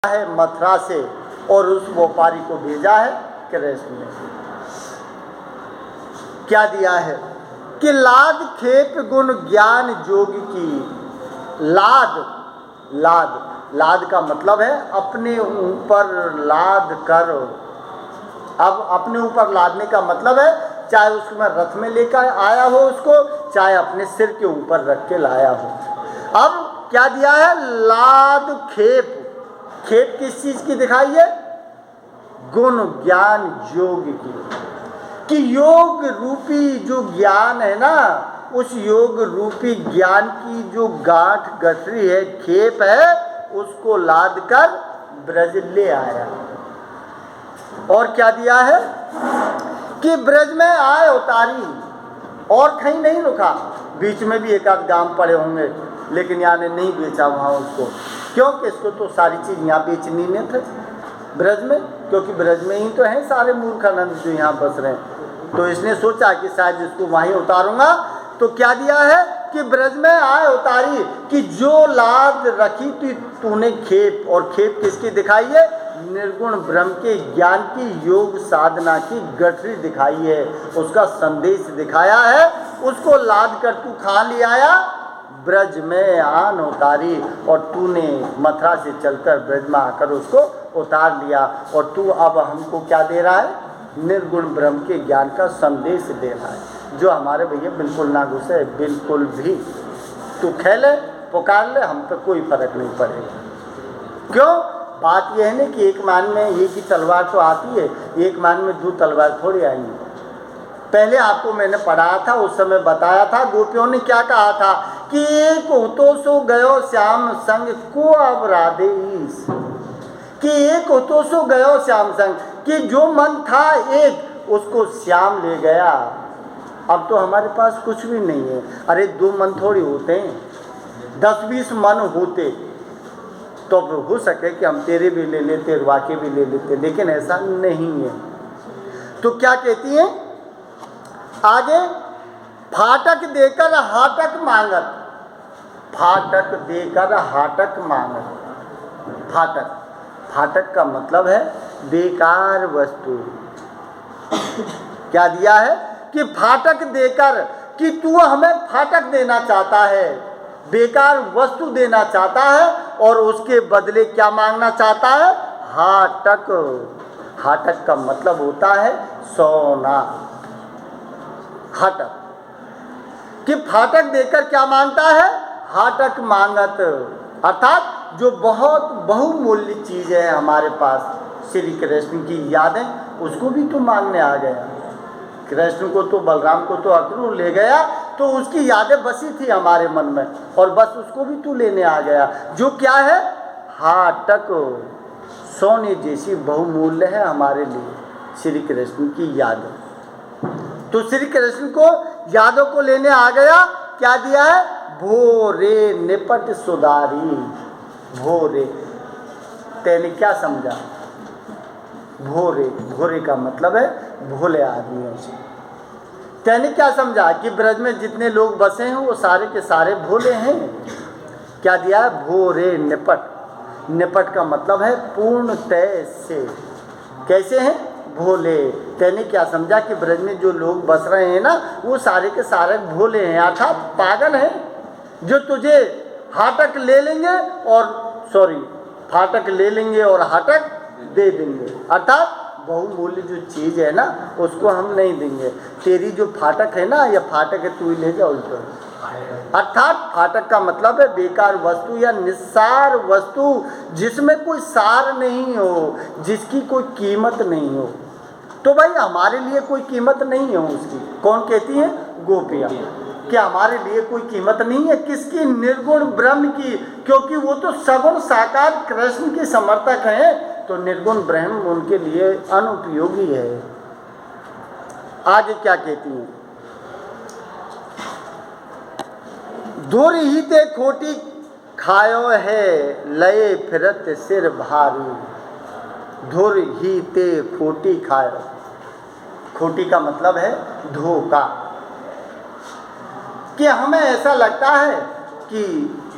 है मथुरा से और उस व्यापारी को भेजा है कृष्ण ने। क्या दिया है कि लाद खेप गुण ज्ञान जोग की। लाद का मतलब है अपने ऊपर लाद कर। अब अपने ऊपर लादने का मतलब है चाहे उसमें रथ में लेकर आया हो उसको, चाहे अपने सिर के ऊपर रख के लाया हो। अब क्या दिया है? लाद खेप। खेप किस चीज की दिखाई है? गुण ज्ञान योग की। कि योग रूपी जो ज्ञान है ना, उस योग रूपी ज्ञान की जो गांठ गठरी है, खेप है, उसको लाद कर ब्रज ले आया। और क्या दिया है कि ब्रज में आए उतारी और कहीं नहीं रुका। बीच में भी एक आध गांव पड़े होंगे, लेकिन यहाँ ने नहीं बेचा वहाँ उसको, क्योंकि इसको तो सारी चीज़ यहाँ बेचनी नहीं थे ब्रज में, क्योंकि ब्रज में ही तो हैं सारे मूर्खानंद जो यहाँ बस रहे हैं। तो इसने सोचा कि शायद इसको वहीं उतारूंगा। तो क्या दिया है कि ब्रज में आए उतारी कि जो लाद रखी थी तूने खेप, और खेप किसकी दिखाई है? निर्गुण ब्रह्म के ज्ञान की योग साधना की गठरी दिखाई है, उसका संदेश दिखाया है। उसको लाद कर तू खा ले आया, ब्रज में आन उतारी, और तूने मथुरा से चलकर ब्रज में आकर उसको उतार लिया। और तू अब हमको क्या दे रहा है? निर्गुण ब्रह्म के ज्ञान का संदेश दे रहा है, जो हमारे भैया बिल्कुल ना घुसे, बिल्कुल भी। तू खेले पुकार ले, हम पे कोई फर्क नहीं पड़ेगा। क्यों? बात यह है ना कि एक मान में एक ही तलवार तो आती है, एक मान में दो तलवार थोड़ी आएंगी। पहले आपको मैंने पढ़ाया था, उस समय बताया था गोपियों ने क्या कहा था कि एक होतो सो गयो श्याम संग को अब राधे ईस। कि एक होतो सो गयो श्याम संग, कि जो मन था एक, उसको श्याम ले गया। अब तो हमारे पास कुछ भी नहीं है। अरे दो मन थोड़ी होते हैं, 10-20 मन होते तो हो सके कि हम तेरे भी ले लेते, वाके भी ले लेते, लेकिन ऐसा नहीं है। तो क्या कहती है आगे? फाटक देकर हाटक मांगत। फाटक देकर हाटक मांगत। फाटक, फाटक का मतलब है बेकार वस्तु। क्या दिया है कि फाटक देकर, कि तू हमें फाटक देना चाहता है, बेकार वस्तु देना चाहता है, और उसके बदले क्या मांगना चाहता है? हाटक। हाटक का मतलब होता है सोना। हाटक, कि फाटक देकर क्या मांगता है? हाटक मांगत। अर्थात जो बहुत बहुमूल्य चीज़ है हमारे पास, श्री कृष्ण की यादें, उसको भी तो मांगने आ गया। कृष्ण को तो, बलराम को तो अक्रूर ले गया, तो उसकी यादें बसी थी हमारे मन में, और बस उसको भी तू लेने आ गया। जो क्या है? हाटक। सोने जैसी बहुमूल्य है हमारे लिए श्री कृष्ण की यादें। तो श्री कृष्ण को यादों को लेने आ गया। क्या दिया है? भोरे निपट सुधारी। भोरे, तेने क्या समझा? भोरे, भोरे का मतलब है भोले आदमियों से। तेने क्या समझा कि ब्रज में जितने लोग बसे हैं वो सारे के सारे भोले हैं। क्या दिया है? भोरे निपट। निपट का मतलब है पूर्णतः से। कैसे हैं? भोले। तेने क्या समझा कि ब्रज में जो लोग बस रहे हैं ना, वो सारे के सारे भोले हैं, अर्थात पागल हैं, जो तुझे हाटक ले लेंगे और फाटक ले लेंगे और हाटक दे देंगे। अर्थात बहुमूल्य जो चीज़ है ना, उसको हम नहीं देंगे। तेरी जो फाटक है ना, या फाटक है, तू ही ले जा उसको। अर्थात फाटक का मतलब है बेकार वस्तु या निस्सार वस्तु, जिसमें कोई सार नहीं हो, जिसकी कोई कीमत नहीं हो। तो भाई हमारे लिए कोई कीमत नहीं है उसकी। कौन कहती है? गोपियाँ। क्या हमारे लिए कोई कीमत नहीं है? किसकी? निर्गुण ब्रह्म की, क्योंकि वो तो सगुण साकार कृष्ण के समर्थक हैं। तो निर्गुण ब्रह्म उनके लिए अनुपयोगी है। आगे क्या कहती है? दूर ही ते खोटी खायो है, लये फिरत सिर भारी। धुर ही ते खोटी खायो। खोटी का मतलब है धोखा। कि हमें ऐसा लगता है कि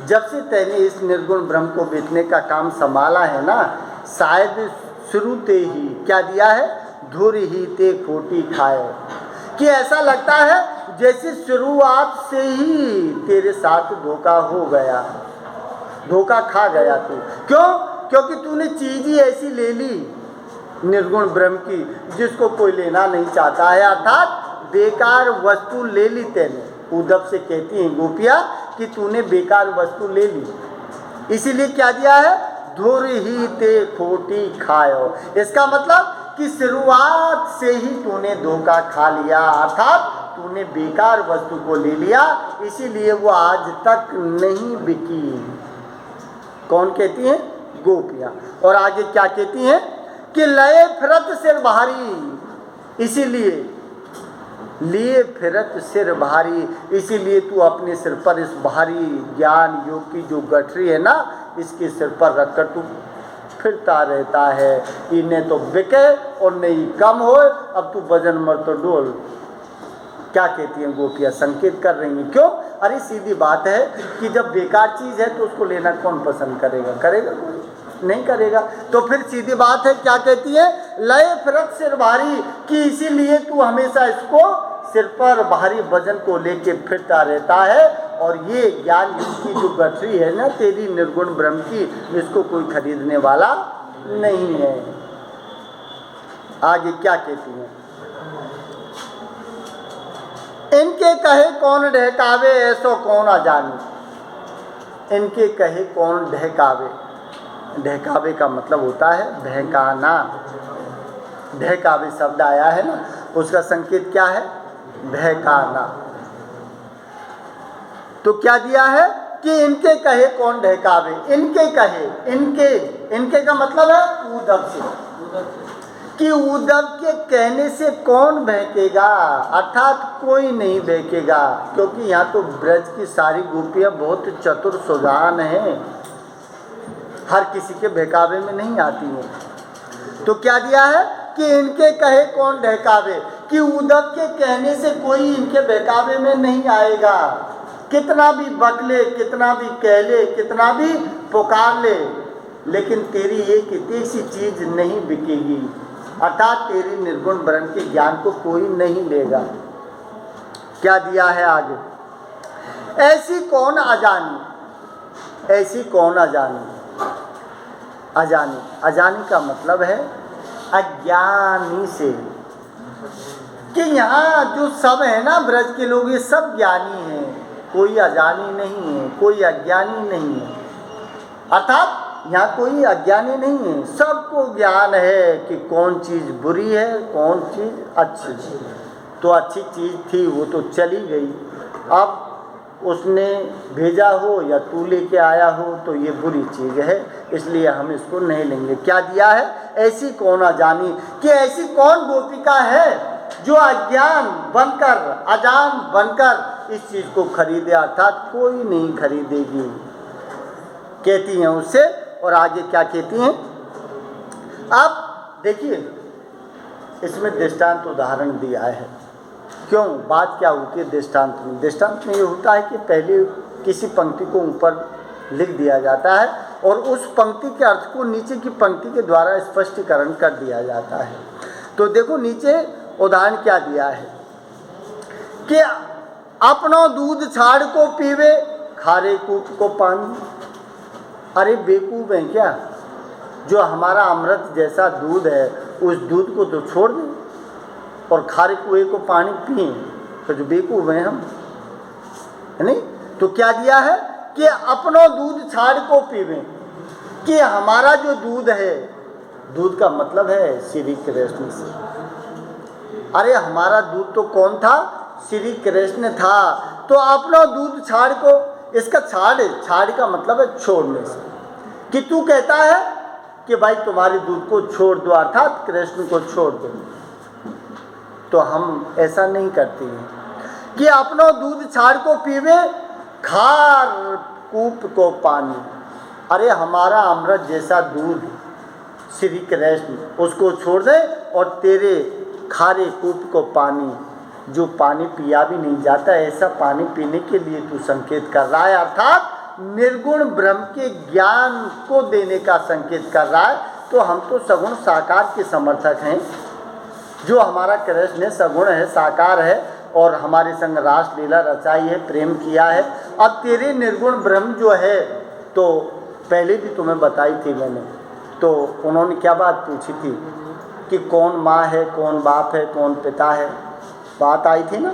जब से तेने इस निर्गुण ब्रह्म को बेचने का काम संभाला है ना, शायद शुरू ते ही क्या दिया है, धुर ही ते खोटी खाए, कि ऐसा लगता है जैसे शुरुआत से ही तेरे साथ धोखा हो गया, धोखा खा गया तू। क्यों? क्योंकि तूने चीज ही ऐसी ले ली निर्गुण ब्रह्म की जिसको कोई लेना नहीं चाहता है, अर्थात बेकार वस्तु ले ली तेने। उद्धव से कहती हैं गोपियाँ कि तूने बेकार वस्तु ले ली, इसीलिए क्या दिया है, धुर ही ते खोटी खायो। इसका मतलब कि शुरुआत से ही तूने धोखा खा लिया, अर्थात तूने बेकार वस्तु को ले लिया, इसीलिए वो आज तक नहीं बिकी। कौन कहती हैं? गोपियाँ। और आगे क्या कहती हैं कि लए फिरत सिर भारी, इसीलिए लिए फिरत सिर भारी, इसीलिए तू अपने सिर पर इस भारी ज्ञान योग की जो गठरी है ना, इसके सिर पर रखकर तू फिरता रहता है। इन्हें तो बिके और नहीं कम हो, अब तू वजन मर तो डोल। क्या कहती हैं गोपियाँ? संकेत कर रही हैं। क्यों? अरे सीधी बात है कि जब बेकार चीज़ है तो उसको लेना कौन पसंद करेगा? करेगा कोई? नहीं करेगा। तो फिर सीधी बात है, क्या कहती है, लय फिरत सिर भारी, कि इसीलिए तू हमेशा इसको सिर पर भारी वजन को लेके फिरता रहता है। और ये ज्ञान की जो गठरी है ना तेरी निर्गुण ब्रह्म की, इसको कोई खरीदने वाला नहीं है। आगे क्या कहती हैं, इनके कहे कौन ढहकावे, ऐसो कौन अजानी। इनके कहे कौन ढहकावे, ढहकावे का मतलब होता है बहकाना। ढहकावे शब्द आया है ना, उसका संकेत क्या है, बहकाना। तो क्या दिया है कि इनके कहे कौन ढहकावे। इनके कहे, इनके का मतलब है उद्धव से, कि उद्धव के कहने से कौन बहकेगा, अर्थात कोई नहीं बहकेगा। क्योंकि यहाँ तो ब्रज की सारी गोपियाँ बहुत चतुर सुजान हैं, हर किसी के बहकावे में नहीं आती हैं। तो क्या दिया है कि इनके कहे कौन ढहकावे, कि उद्धव के कहने से कोई इनके बहकावे में नहीं आएगा। कितना भी बकले, कितना भी कह ले, कितना भी पुकार ले, लेकिन तेरी एक ऐसी चीज नहीं बिकेगी, अर्थात तेरी निर्गुण ब्रह्म के ज्ञान को कोई नहीं लेगा। क्या दिया है आगे, ऐसी कौन अजानी, ऐसी कौन अजानी। अजानी, अजानी का मतलब है अज्ञानी से, कि यहाँ जो सब है ना ब्रज के लोग, ये सब ज्ञानी हैं, कोई अजानी नहीं है, कोई अज्ञानी नहीं है। अर्थात यहाँ कोई अज्ञानी नहीं है, सबको ज्ञान है कि कौन चीज़ बुरी है, कौन चीज़ अच्छी है। तो अच्छी चीज़ थी वो तो चली गई, अब उसने भेजा हो या तू लेके आया हो तो ये बुरी चीज़ है, इसलिए हम इसको नहीं लेंगे। क्या दिया है, ऐसी कौन अजानी, कि ऐसी कौन गोपिका है जो अज्ञान बनकर, अजान बनकर इस चीज़ को खरीदे, अर्थात कोई नहीं खरीदेगी, कहती हैं उससे। और आगे क्या कहती हैं, अब देखिए इसमें दृष्टांत उदाहरण दिया है। क्यों, बात क्या होती है दृष्टांत में? दृष्टांत में ये होता है कि पहले किसी पंक्ति को ऊपर लिख दिया जाता है और उस पंक्ति के अर्थ को नीचे की पंक्ति के द्वारा स्पष्टीकरण कर दिया जाता है। तो देखो नीचे उदाहरण क्या दिया है कि अपनो दूध छाड़ को पीवे, खारे कूप को पानी। अरे बेवकूफ़ हैं क्या, जो हमारा अमृत जैसा दूध है उस दूध को तो छोड़ दें और खारे कुएं को पानी पिए, तो जो बेवकूफ़ हैं हम, है नहीं। तो क्या दिया है कि अपनो दूध छाड़ को पीवें, कि हमारा जो दूध है, दूध का मतलब है श्री कृष्ण से। अरे हमारा दूध तो कौन था, श्री कृष्ण था। तो अपना दूध छाड़ को, इसका छाड़ का मतलब है छोड़ने से, कि तू कहता है कि भाई तुम्हारे दूध को छोड़ दो, अर्थात कृष्ण को छोड़ दो। तो हम ऐसा नहीं करते हैं कि अपना दूध छाड़ को पीवे, खार कूप को पानी। अरे हमारा अमृत जैसा दूध श्री कृष्ण, उसको छोड़ दे और तेरे खारे कूप को पानी, जो पानी पिया भी नहीं जाता, ऐसा पानी पीने के लिए तू संकेत कर रहा है। अर्थात निर्गुण ब्रह्म के ज्ञान को देने का संकेत कर रहा है। तो हम तो सगुण साकार के समर्थक हैं। जो हमारा कृष्ण सगुण है, साकार है और हमारे संग रास लीला रचाई है, प्रेम किया है। अब तेरे निर्गुण ब्रह्म जो है, तो पहले भी तुम्हें बताई थी मैंने, तो उन्होंने क्या बात पूछी थी कि कौन माँ है, कौन बाप है, कौन पिता है, बात आई थी ना,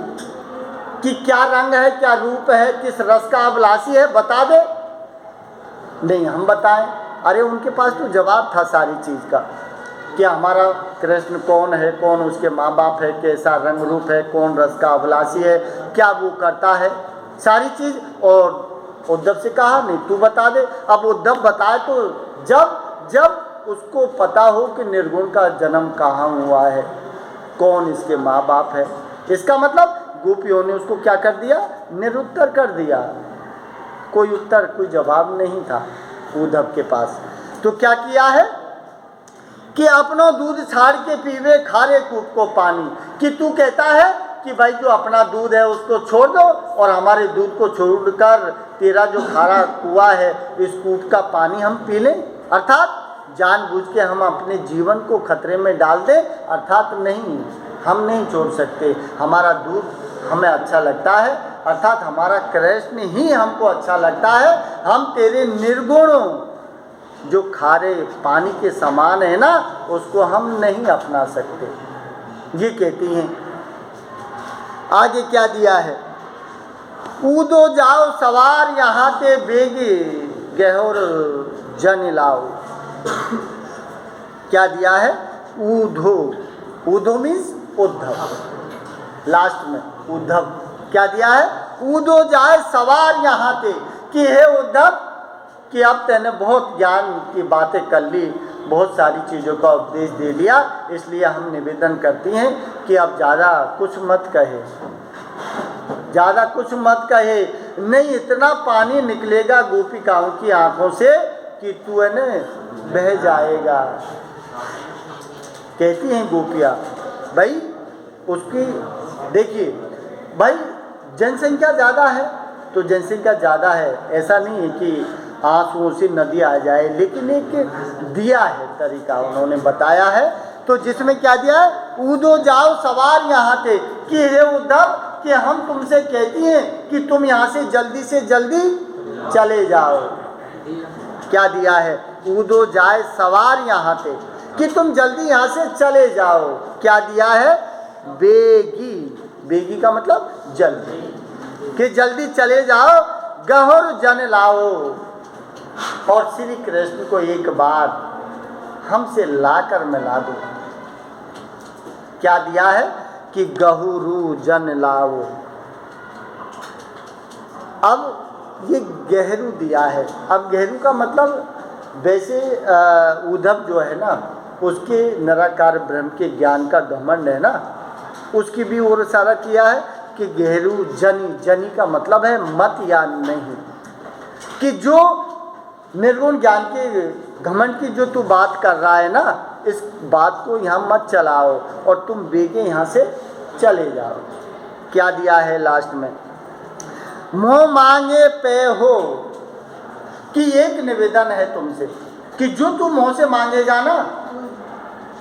कि क्या रंग है, क्या रूप है, किस रस का अभिलाषी है, बता दे। नहीं हम बताएं, अरे उनके पास तो जवाब था सारी चीज़ का कि हमारा कृष्ण कौन है, कौन उसके माँ बाप है, कैसा रंग रूप है, कौन रस का अभिलाषी है, क्या वो करता है, सारी चीज़। और उद्धव से कहा नहीं तू बता दे। अब उद्धव बताए तो जब उसको पता हो कि निर्गुण का जन्म कहाँ हुआ है, कौन इसके माँ बाप है, इसका मतलब गोपियों ने उसको क्या कर दिया, निरुत्तर कर दिया। कोई उत्तर, कोई जवाब नहीं था उद्धव के पास। तो क्या किया है कि अपना दूध छाड़ के पीवे खारे कूप को पानी, कि तू कहता है कि भाई जो अपना दूध है उसको छोड़ दो और हमारे दूध को छोड़कर तेरा जो खारा कुआं है इस कूप का पानी हम पी लें, अर्थात जानबूझ के हम अपने जीवन को खतरे में डाल दें। अर्थात नहीं, हम नहीं छोड़ सकते, हमारा दूध हमें अच्छा लगता है, अर्थात हमारा कृष्ण ही हमको अच्छा लगता है। हम तेरे निर्गुण जो खारे पानी के समान है ना, उसको हम नहीं अपना सकते, ये कहती हैं। आगे क्या दिया है, कूदो जाओ सवार यहाँ ते बेगे गहर जन लाओ। क्या दिया है, ऊधो, ऊधो मीन्स उद्धव, लास्ट में उद्धव क्या दिया है, कूदो जाए सवार यहाँ ते, कि हे उद्धव कि अब तेने बहुत ज्ञान की बातें कर ली, बहुत सारी चीज़ों का उपदेश दे लिया, इसलिए हम निवेदन करती हैं कि अब ज़्यादा कुछ मत कहे, ज़्यादा कुछ मत कहे। नहीं इतना पानी निकलेगा गोपिकाओं की आंखों से कि तू है न बह जाएगा। कहती हैं गोपियाँ, भाई उसकी देखिए भाई जनसंख्या ज़्यादा है तो जनसंख्या ज़्यादा है, ऐसा नहीं है कि आंसुओं से नदी आ जाए, लेकिन एक दिया है तरीका उन्होंने बताया है। तो जिसमें क्या दिया है, कूदो जाओ सवार यहाँ थे, कि हे उद्धव कि हम तुमसे कहती हैं कि तुम यहाँ से जल्दी चले जाओ। क्या दिया है, कूदो जाए सवार यहाँ थे, कि तुम जल्दी यहाँ से चले जाओ। क्या दिया है, बेगी, बेगी का मतलब जल्दी, कि जल्दी चले जाओ, गहर जन लाओ। और श्री कृष्ण को एक बार हमसे लाकर मिला दो। क्या दिया है कि गहुरु जन लाओ। अब ये गहरू दिया है। अब गहरू का मतलब वैसे उद्धव जो है ना, उसके निराकार ब्रह्म के ज्ञान का घमंड है ना, उसकी भी ओर इशारा किया है कि गहरू जनी, जनी का मतलब है मत या नहीं, कि जो निर्गुण ज्ञान के घमंड की जो तू बात कर रहा है ना, इस बात को यहाँ मत चलाओ और तुम बेगे यहाँ से चले जाओ। क्या दिया है लास्ट में, मोह मांगे पे हो, कि एक निवेदन है तुमसे कि जो तू मोह से मांगेगा ना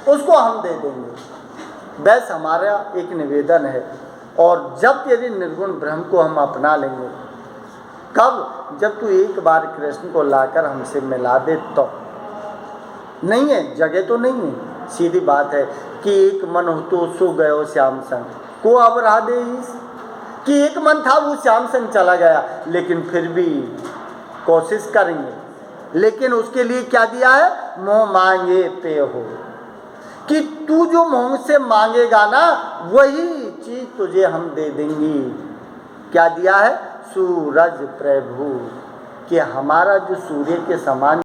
उसको हम दे देंगे, बस हमारा एक निवेदन है। और जब तेरे निर्गुण ब्रह्म को हम अपना लेंगे, कब, जब तू एक बार कृष्ण को लाकर हमसे मिला दे तो। नहीं है, जगह तो नहीं है, सीधी बात है कि एक मन हो तो सो गयो श्याम संग को अब रहा दे इस, कि एक मन था वो श्याम संग चला गया, लेकिन फिर भी कोशिश करेंगे। लेकिन उसके लिए क्या दिया है, मोह मांगे पे हो, कि तू जो मोह से मांगेगा ना वही चीज तुझे हम दे देंगी। क्या दिया है, सूरज प्रभु, कि हमारा जो सूर्य के समान